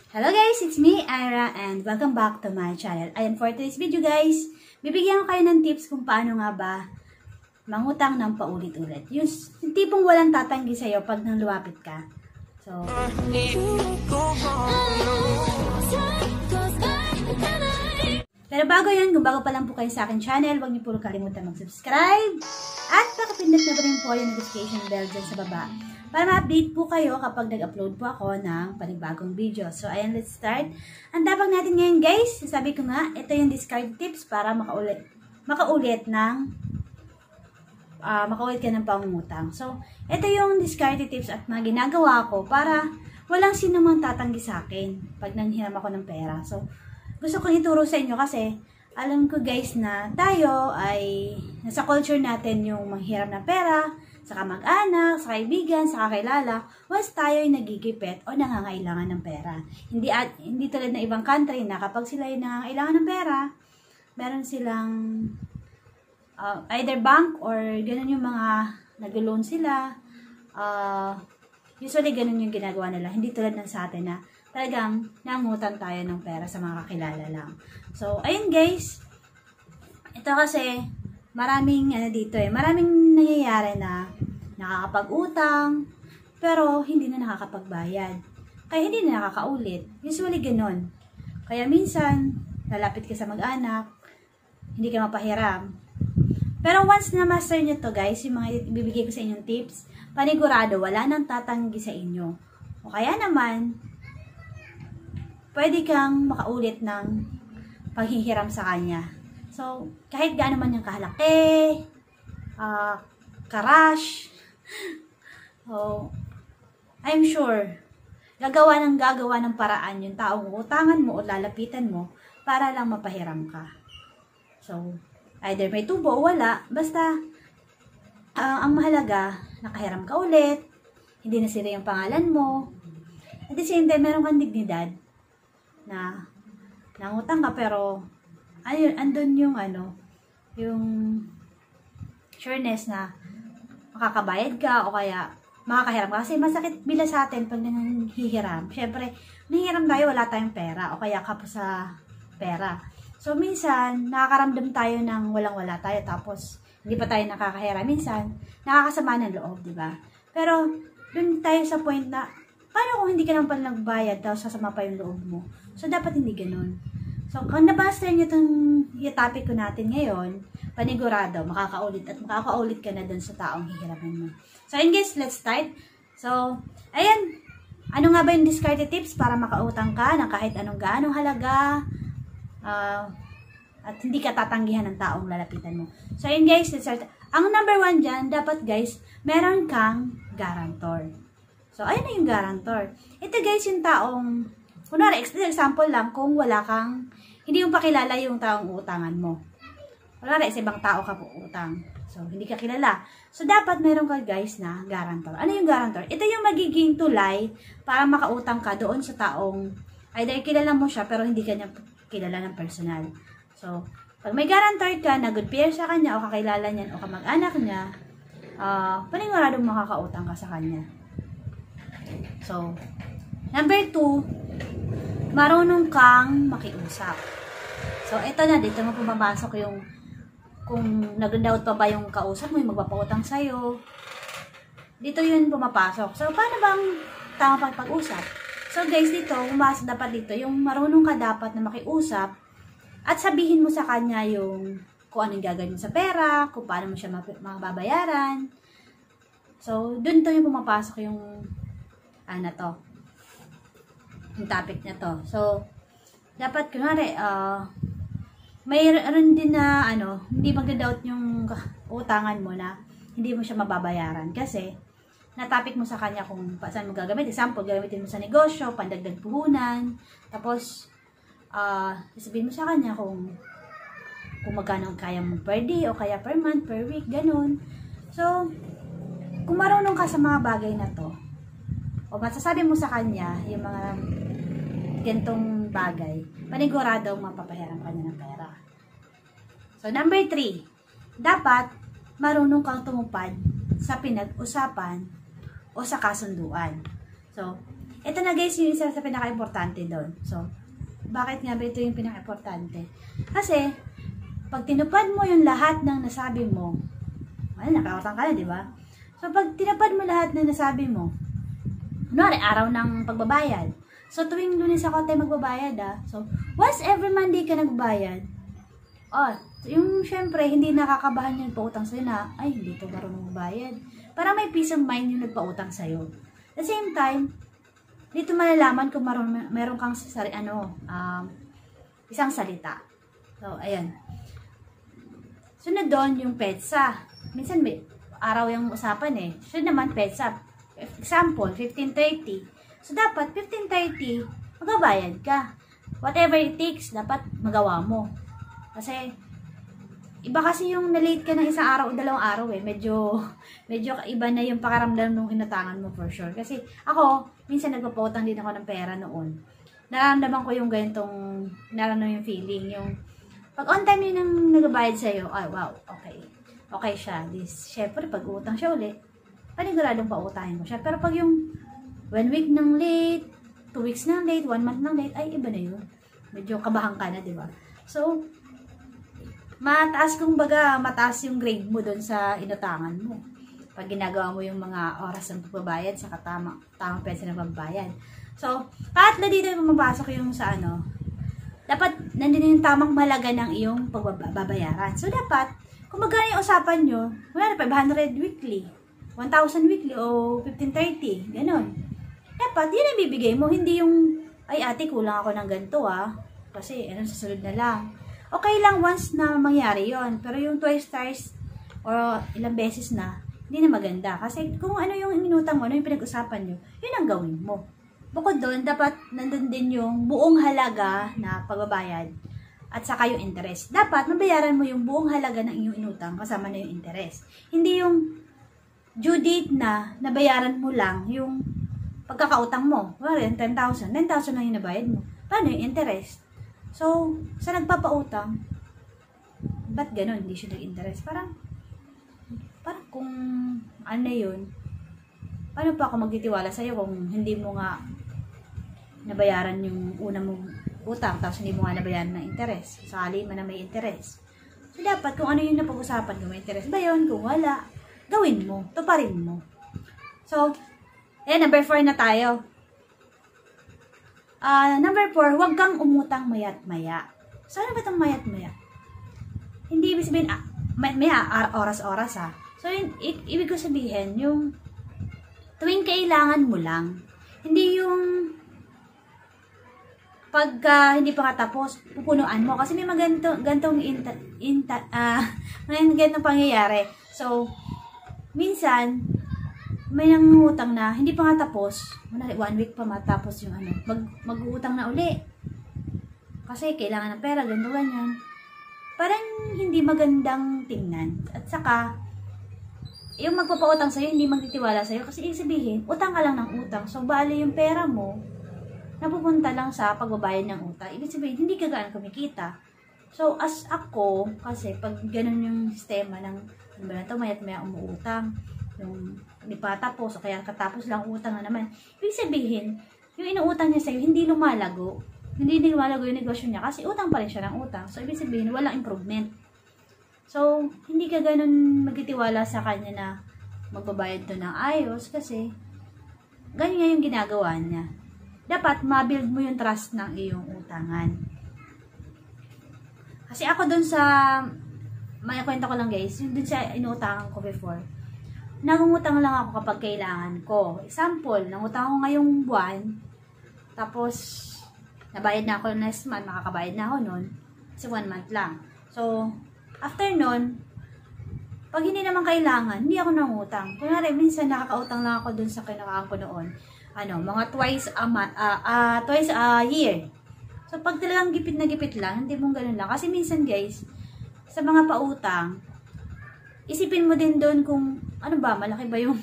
Hello guys, it's me, Ira, and welcome back to my channel. Ayan, for today's video guys, bibigyan ko kayo ng tips kung paano nga ba mangutang ng paulit-ulit. Yung tipong walang tatanggi sa'yo pag nang lumapit ka. So, pero bago yan, kung bago pa lang po kayo sa akin channel, huwag niyo po kalimutan mag-subscribe at pakipindot na rin po yung notification bell dyan sa baba para ma-update po kayo kapag nag-upload po ako ng panibagong video. So, ayan, let's start. Ang dapat natin ngayon, guys, sabi ko nga, ito yung discard tips para makaulit ka ng pangungutang. So, ito yung discard tips at mga ginagawa ko para walang sino mang tatanggi sa akin pag nanghiram ako ng pera. So, gusto kong ituro sa inyo kasi alam ko, guys, na tayo ay nasa culture natin yung manghiram ng pera sa kamag-anak, sa kaibigan, sa kakilala, once tayo ay nagigipit o nangangailangan ng pera. Hindi tulad ng ibang country na kapag sila ay nangangailangan ng pera, meron silang either bank or ganun yung mga nag-loan sila. Usually ganun yung ginagawa nila. Hindi tulad ng sa atin na talagang nangutang tayo ng pera sa mga kakilala lang. So, ayun guys. Ito kasi maraming maraming nangyayari na nakakapag-utang pero hindi na nakakapagbayad. Kaya hindi na nakakaulit. Usually ganun. Kaya minsan lalapit ka sa mag-anak, hindi ka mapahiram. Pero once na master nyo to guys, yung mga ibibigay ko sa inyong tips, panigurado wala nang tatanggi sa inyo. O kaya naman pwede kang makaulit ng paghihiram sa kanya. So, kahit gaano man yung kahalaki, karash, so, I'm sure, gagawa ng paraan yung taong utangan mo o lalapitan mo para lang mapahiram ka. So, either may tubo o wala, basta, ang mahalaga, nakahiram ka ulit, hindi nasira yung pangalan mo, at the same time, meron kang dignidad na nangutang ka pero ayun, andun yung yung sureness na makakabayad ka o kaya makakahiram ka. Kasi masakit bila sa atin pag nanghihiram. Siyempre, nanghihiram tayo, wala tayong pera o kaya kapos sa pera. So, minsan, nakakaramdam tayo ng walang-wala tayo tapos hindi pa tayo nakakahiram. Minsan, nakakasama ng loob, di ba? Pero, dun tayo sa point na paano kung hindi ka naman pala nagbayad tapos sasama pa yung loob mo? So, dapat hindi ganun. So, kung nabasa nyo itong topic ko natin ngayon, panigurado, makakaulit at makakaulit ka na dun sa taong hihiramin mo. So, ayun guys, let's start. So, ayan. Ano nga ba yung discarded tips para makautang ka ng kahit anong gaanong halaga at hindi ka tatanggihan ng taong lalapitan mo. So, ayun guys, let's start. Ang number 1 dyan, dapat guys, meron kang guarantor. So, ayun na yung guarantor. Ito guys, yung taong kunwari, example lang, kung wala kang, hindi mo pakilala yung taong utangan mo. Kunwari, sa ibang tao ka po utang. So, hindi ka kilala. So, dapat meron ka guys na guarantor. Ano yung guarantor? Ito yung magiging tulay para makautang ka doon sa taong, either kilala mo siya, pero hindi ka niya kilala ng personal. So, pag may guarantor ka na good peer sa kanya, o kakilala niyan, o kamag-anak niya, paniguradong makakautang ka sa kanya. So, number 2, marunong kang makiusap. So, ito na, dito mo pumapasok yung, kung nag-doubt pa ba yung kausap mo, yung magpapautang sa'yo. Dito yun pumapasok. So, paano bang tama pag-usap? So, guys, dito, pumasok dapat dito, yung marunong ka dapat na makiusap at sabihin mo sa kanya yung kung anong gagawin mo sa pera, kung paano mo siya mababayaran. So, dun to yung pumapasok yung, yung topic na to. So, dapat, kunwari, mayroon din na, hindi magda-doubt yung utangan mo na hindi mo siya mababayaran. Kasi, na-topic mo sa kanya kung saan mo gagamit. Example, gagamitin mo sa negosyo, pandagdag puhunan. Tapos, sabihin mo sa kanya kung magkano kaya mo per day o kaya per month, per week, ganun. So, kung marunong ka sa mga bagay na to, o masasabi mo sa kanya yung mga gantong bagay, paniguradong mapapahiram ka niya ng pera. So, number 3, dapat marunong kang tumupad sa pinag-usapan o sa kasunduan. So, Ito na guys, yung isa sa pinaka-importante doon. So, bakit nga ba ito yung pinaka-importante? Kasi, pag tinupad mo yung lahat ng nasabi mo, nakautang ka na, di ba? So, pag tinupad mo lahat ng nasabi mo, kunwari, araw ng pagbabayad. So, tuwing Lunes ako tayo magbabayad, So, once every Monday ka nagbayad, yung syempre, hindi nakakabahan yung pautang sa'yo na, ay, hindi ito marunong magbayad. Para may peace of mind yung nagpautang sa'yo. At the same time, dito malalaman kung meron kang isang salita. So, ayan. Sunod doon yung PEDSA. Minsan may araw yung usapan Sunod naman PEDSA. Example, 15:30. So, dapat 15:30, magbabayad ka. Whatever it takes, dapat magawa mo. Kasi, iba kasi yung na-late ka ng isang araw o dalawang araw Medyo iba na yung pakaramdam nung inutangan mo for sure. Kasi, ako, minsan nagpapautang din ako ng pera noon. Nararamdaman ko yung ganitong, yung feeling. Yung, pag on time yun ang nagbabayad sa'yo, wow, okay. Okay siya. Syempre, pag utang siya ulit, paniguradong pautahin mo siya. Pero pag yung 1 week nang late, 2 weeks nang late, 1 month nang late, ay iba na yun. Medyo kabahan ka na, di ba? So, mataas yung grade mo doon sa inutangan mo. Pag ginagawa mo yung mga oras ng pagbabayad sa tamang pesa ng pagbabayad. So, kahit na dito yung mapasok yung sa dapat nandun yung tamang halaga ng iyong pagbabayaran. So, dapat, kung magkano yung usapan nyo, wala na 500 weekly, 1,000 weekly, o 1530, ganun. Dapat, yun ang bibigay mo. Hindi yung, ay ate, kulang ako ng ganito kasi, susunod na lang. Okay lang once na mangyari yon, pero yung twice o ilang beses na, hindi na maganda. Kasi kung ano yung inutang mo, ano yung pinag-usapan nyo, yun ang gawin mo. Bukod doon, dapat nandun din yung buong halaga na pagbabayad at saka yung interest. Dapat mabayaran mo yung buong halaga ng iyong inutang kasama na yung interest. Hindi yung due date na nabayaran mo lang yung pagkakautang mo. Well, 10,000. 10,000 lang yung nabayad mo. Paano yung interest? So, sa nagpapautang, ba't ganun? Hindi siya nag-interest. Parang kung ano yun, paano pa ako magtitiwala sa'yo kung hindi mo nga nabayaran yung una mong utang, tapos hindi mo nga nabayaran ng interest. Sakali man na may interest. So, dapat kung ano yung napag-usapan, kung may interest ba yun, kung wala, gawin mo, tuparin mo. So, number 4 na tayo. Number 4, huwag kang umutang mayat-maya. So, ano ba itong mayat-maya? Hindi ibig sabihin, oras-oras So, ibig ko sabihin, yung tuwing kailangan mo lang. Hindi yung pagka hindi pa katapos, pupunuan mo. Kasi may mga gantong pangyayari. So, minsan, may nangungutang na, hindi pa nga tapos, 1 week pa matapos yung mag-uutang na uli. Kasi kailangan ng pera, ganyan. Parang hindi magandang tingnan. At saka, yung magpapautang sa'yo, hindi magtitiwala sa'yo. Kasi ibig sabihin, utang ka lang ng utang. So, bali yung pera mo, napupunta lang sa pagbabayad ng utang. Ibig sabihin, hindi ka gaan kumikita. So, as ako, kasi pag ganun yung sistema ng, mayat-maya umuutang, yung hindi pa tapos o kaya katapos lang utang na naman. Ibig sabihin, yung inuutang niya sa'yo, hindi lumalago. Hindi lumalago yung negosyo niya kasi utang pa rin siya ng utang. So, ibig sabihin, walang improvement. So, hindi ka ganun magtitiwala sa kanya na magbabayad to ng ayos kasi ganyan nga yung ginagawa niya. Dapat, mabuild mo yung trust ng iyong utangan. Kasi ako dun sa, may kwento ko lang guys, yung dun sa inuutangan ko before, nangungutang lang ako kapag kailangan ko. Example, nangutang ako ngayong buwan, tapos, nabayad na ako next month, makakabayad na ako nun, kasi 1 month lang. So, after nun, pag hindi naman kailangan, hindi ako nangutang. Kunwari, minsan nakakautang lang ako dun sa kinakaang ko noon. Mga twice a year. So, pag talagang gipit na gipit lang, hindi mong ganun lang. Kasi minsan guys, sa mga pautang, isipin mo din doon kung, malaki ba yung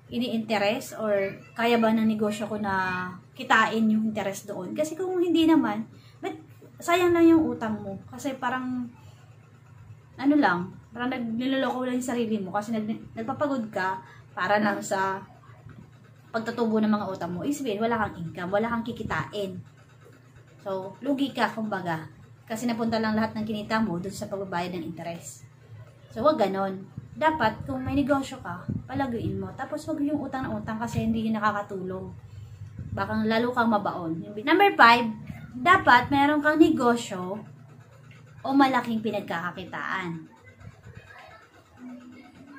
ini-interest or kaya ba ng negosyo ko na kitain yung interest doon. Kasi kung hindi naman, sayang lang yung utang mo. Kasi parang, parang niloloko lang yung sarili mo kasi nagpapagod ka para lang sa pagtatubo ng mga utang mo, isipin, wala kang income, wala kang kikitain. So, lugi ka, kumbaga. Kasi napunta lang lahat ng kinita mo dun sa pagbabayad ng interest. So, wag ganon. Dapat, kung may negosyo ka, palaguin mo. Tapos, wag yung utang na utang kasi hindi yung nakakatulong. Baka lalo kang mabaon. Number 5, dapat meron kang negosyo o malaking pinagkakakitaan.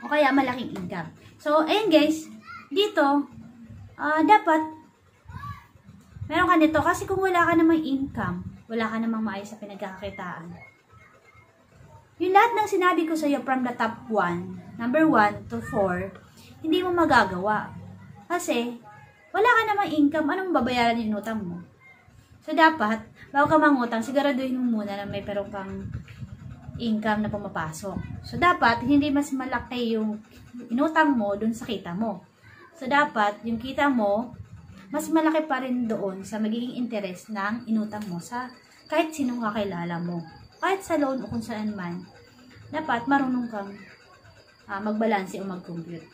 O kaya malaking income. So, ayun guys, dito, dapat meron ka nito. Kasi kung wala ka namang income, wala ka namang maayos sa pinagkakakitaan, yung lahat ng sinabi ko sa iyo from the top 1, number 1 to 4, hindi mo magagawa. Kasi, wala ka namang income, anong babayaran yung utang mo? So, dapat, bago ka mangutang, siguraduhin mo muna na may perong kang income na pumapasok. So, dapat, hindi mas malaki yung inutang mo dun sa kita mo. So, dapat, yung kita mo, mas malaki pa rin doon sa magiging interest ng inutang mo sa kahit sinong kakilala mo. Kahit sa loan o kung saan man, dapat marunong kang magbalanse o mag-compute.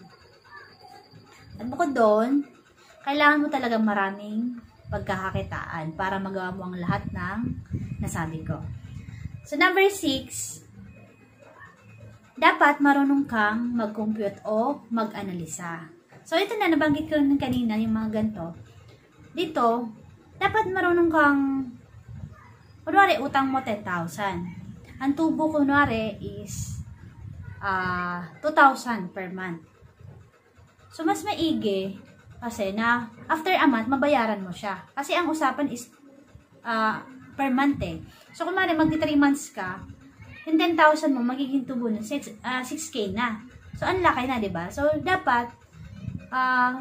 At bukod doon, kailangan mo talaga maraming pagkakakitaan para magawa mo ang lahat ng nasabi ko. So, number 6, dapat marunong kang mag-compute o mag-analisa. So, ito na, nabanggit ko ng kanina, yung mga ganito. Dito, dapat marunong kang, kunwari, utang mo 10,000. Ang tubo, kunwari, is 2,000 per month. So, mas maigi, kasi na, after a month, mabayaran mo siya. Kasi ang usapan is per month eh. So, kunwari, magti 3 months ka, yung 10,000 mo, magiging tubo nun, 6K na. So, ang laki na, diba? So, dapat,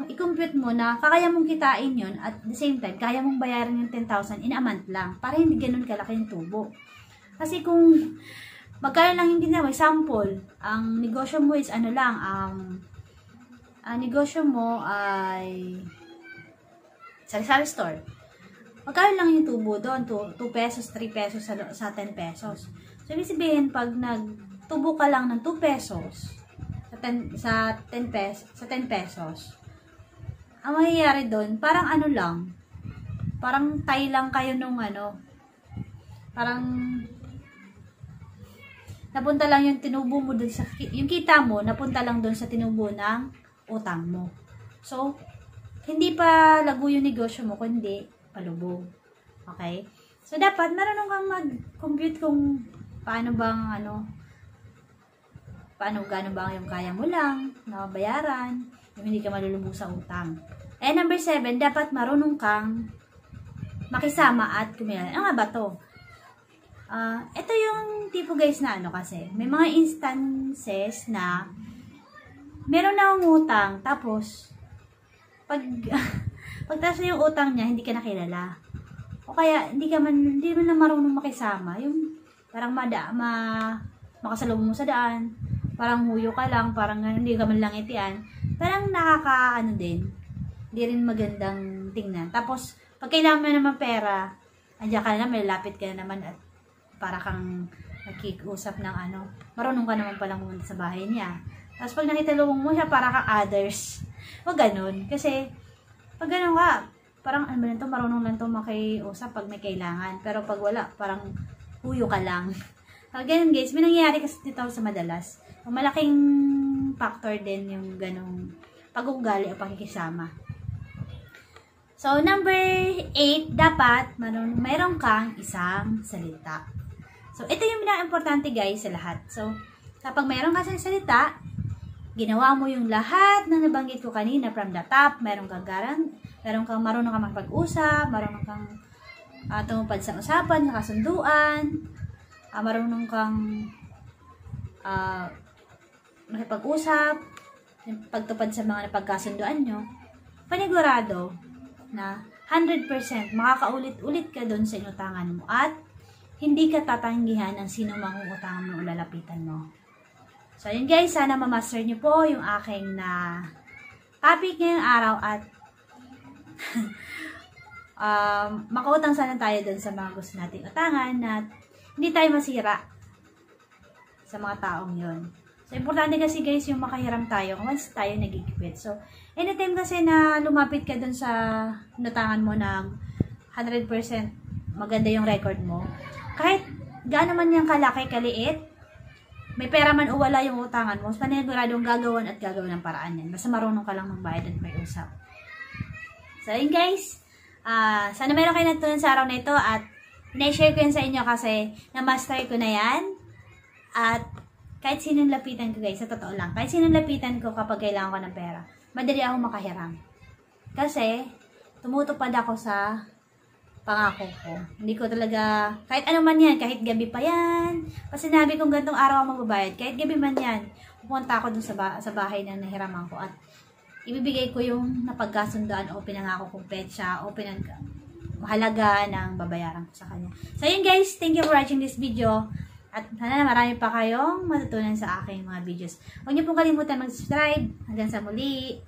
i-compute mo na kaya mong kitain yun at the same time, kaya mong bayaran yung 10,000 in a month lang para hindi ganun kalaki yung tubo. Kasi kung magkano lang hindi na, may sample, ang negosyo mo is ano lang, ang negosyo mo ay sari-sari store. Magkano lang yung tubo doon? 2 pesos, 3 pesos sa 10 pesos. So, ibig sabihin, pag nagtubo ka lang ng 2 pesos, sa 10 pesos, ang mangyayari doon, parang ano lang, parang tie lang kayo nung parang napunta lang yung tinubo mo doon sa, yung kita mo, napunta lang doon sa tinubo ng utang mo. So, hindi pa lago yung negosyo mo, kundi palubog. Okay? So, dapat marunong kang mag-compute kung paano bang gano'n ba yung kaya mo lang, nabayaran, yung hindi ka malulubog sa utang. And number 7, dapat marunong kang makisama at kumilala. Ano nga ba to? Ito yung tipo guys na kasi, may mga instances na meron na akong utang, tapos, pagtaas na yung utang niya, hindi ka nakilala. O kaya, hindi mo na marunong makisama, yung parang makasalubong mo sa daan, parang huyo ka lang, parang hindi ka man lang itian, parang din, hindi rin magandang tingnan. Tapos, pag kailangan mo naman pera, andiyan ka na, may lapit ka na naman at para kang nagkikusap ng marunong ka naman palang pumunta sa bahay niya. Tapos, pag nakitalubong mo siya, para kang others. Wag ganun. Kasi, pag ganun ka, parang marunong lang ito makiusap pag may kailangan. Pero pag wala, parang huyo ka lang. Ganun guys, may nangyayari kasi dito sa madalas. Malaking factor din yung ganong pag-ugali o pakikisama. So, number 8, dapat mayroon kang isang salita. So, ito yung pinaka-importante guys sa lahat. So, kapag mayroon ka sa salita, ginawa mo yung lahat na nabanggit ko kanina from the top, marunong kang makipag-usap, marunong kang tumupad sa usapan, nakasunduan, marunong kang makipag-usap, pagtupad sa mga napagkasunduan nyo, panigurado na 100% makakaulit-ulit ka doon sa inutangan mo at hindi ka tatanggihan ng sino mangungutangan mo o lalapitan mo. So, yun guys, sana mamaster nyo po yung aking na topic ngayong araw at makautang sana tayo doon sa mga gusto nating utangan na hindi tayo masira sa mga taong yun. So, importante kasi guys yung makahiram tayo once tayo nagigipit. So, anytime kasi na lumapit ka dun sa natangan mo na 100% maganda yung record mo, kahit gaano man yung kalaki, kaliit, may pera man o wala yung utangan mo, paniguradong gagawin at gagawin ng paraan yan. Basta marunong ka lang magbayad at may usap. So, yun guys. Sana meron kayo natutunan sa araw na ito at na-share ko yun sa inyo kasi na-master ko na yan. At kahit sinong lapitan ko guys, sa totoo lang, kahit sinong lapitan ko kapag kailangan ko ng pera, madali ako makahiram. Kasi, tumutupad ako sa pangako ko. Hindi ko talaga, kahit ano man yan, kahit gabi pa yan, pag sinabi kong gantong araw ako magbabayad, kahit gabi man yan, pupunta ako dun sa bahay na nahiraman ko at ibibigay ko yung napagkasundaan o pinangako kong petsa o halaga ng babayaran ko sa kanya. So yun guys, thank you for watching this video at sana marami pa kayong matutunan sa aking mga videos. Huwag niyo pong kalimutan mag-subscribe. Hanggang sa muli!